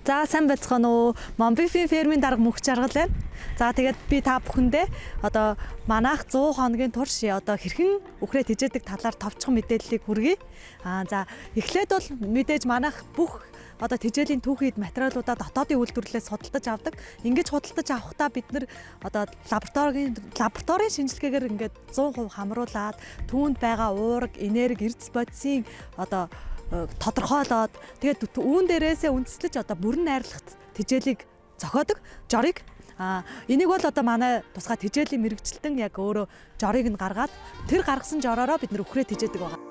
За сайн байцгаана уу? Монбифийн фермийн дарга мөнх жаргал байна. За тэгээд би та бүхэндээ одоо манайх 100 хоногийн турш одоо хэрхэн үхрээ тэжээдэг талаар товчхон мэдээллийг хүргэе. За эхлээд бол мэдээж манайх бүх одоо тэжээлийн түүхийд материалуудаа дотоодын үйлдвэрлэлээс судалдаж авдаг. Ингэж худалдаж авахдаа бид нэр одоо лабораторийн шинжилгээгээр ингээд 100% хамруулад түүнд байгаа уурга, энерги, эрдэс бодисын одоо тодорхойлоод тэгээд үүн дээрээсээ үндэслэж одоо бүрэн найрлагт тэжээлийг зохиодог жорыг энийг бол одоо манай тусгай тэжээлийн мэрэгчлэн яг өөрөө жорыг нь гаргаад тэр гаргасан жороороо бид нэр үхрээ тэжээдэг байгаа.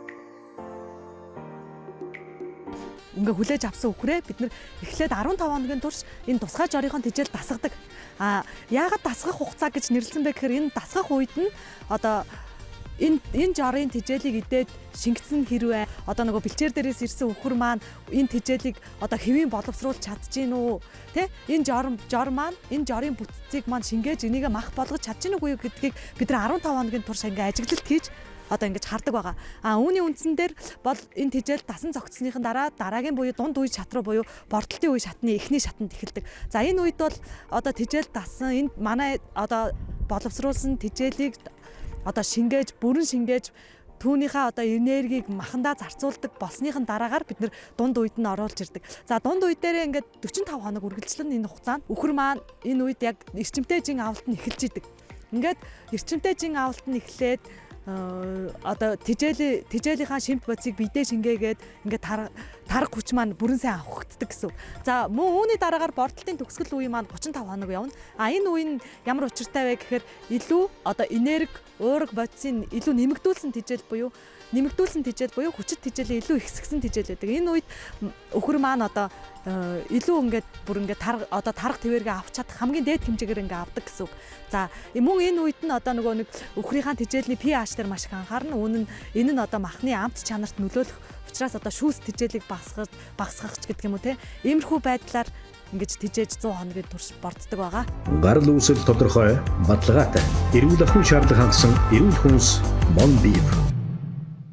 Ингээ хүлээж авсан үхрээ бид нэр эхлээд 15 хоногийн турш энэ тусгай жорийнхын тэжээл дасгадаг. Яагаад дасгах хугацаа гэж нэрлсэн бэ гэхээр энэ дасгах үед нь одоо энэ жорын тэжээлийг идээд шингэсэн хэрвээ одоо нөгөө бэлчээр дээрээс ирсэн үхэр маань энэ тэжээлийг одоо хэвийн боловсруулж чадчихэв үү тэ энэ жор маань энэ жорын бүтцийг маань шингээж энийг мах болгож чадчихэв үгүй гэдгийг бид нар 15 хоногийн турш ингээ ажиглалт хийж одоо ингэж хардаг байгаа. Үүний үндсэн дээр бол энэ тэжээл дасан зогтсныхын дараа дараагийн буюу дунд үе шат руу буюу бортолтын үе шатны эхний шатанд эхэлдэг. За энэ үед бол одоо тэжээл дасан энэ манай одоо боловсруулсан тэжээлийг одоо шингээж бүрэн шингээж түүнийхээ одоо энергийг махандаа зарцуулдаг болсныхын дараагаар бид нэр дунд үед нь оруулж ирдэг. За дунд үе дээрээ ингээд 45 хоног үргэлжлэн энэ хугацаанд үхэр маань энэ үед яг эрчимтэй жин авалт нь эхэлж идэг. Ингээд эрчимтэй жин авалт нь эхлээд одоо тэжээлийнхаа шимт бодисыг бидээ шингээгээд ингээд тарга хүч маань бүрэн сайн авахгддаг гэсэн. За мөн үүний дараагаар бортолтын төгсгөл үе маань 35 хоног явна. Энэ үе нь ямар учиртай вэ гэхээр илүү одоо энерги, уурга бодисын илүү нэмэгдүүлсэн тэжээл буюу хүчит тэжээлээ илүү ихсгсэн тэжээл байдаг. Энэ үед өхөр маань одоо илүү ингээд бүр ингээд тарга твэргээ авч чадах хамгийн дээд хэмжээгээр ингээд авдаг гэсэн үг. За мөн энэ үед нь одоо нөгөө нэг өхрийнхаа тэжээлийн pH дээр маш их анхаарна. Энэ нь одоо махны амт чанарт нөлөөлөх учраас одоо шүүс тэжээлийг багасгах ч гэдэг юм уу те. Иймэрхүү байдлаар ингэж тэжээж 100 хоногийн турш борддог байгаа. Гарал үүсэл тодорхой, баталгаатай, эрүүл ахуй шаардлага хангасан эрүүл хүнс Монбиф.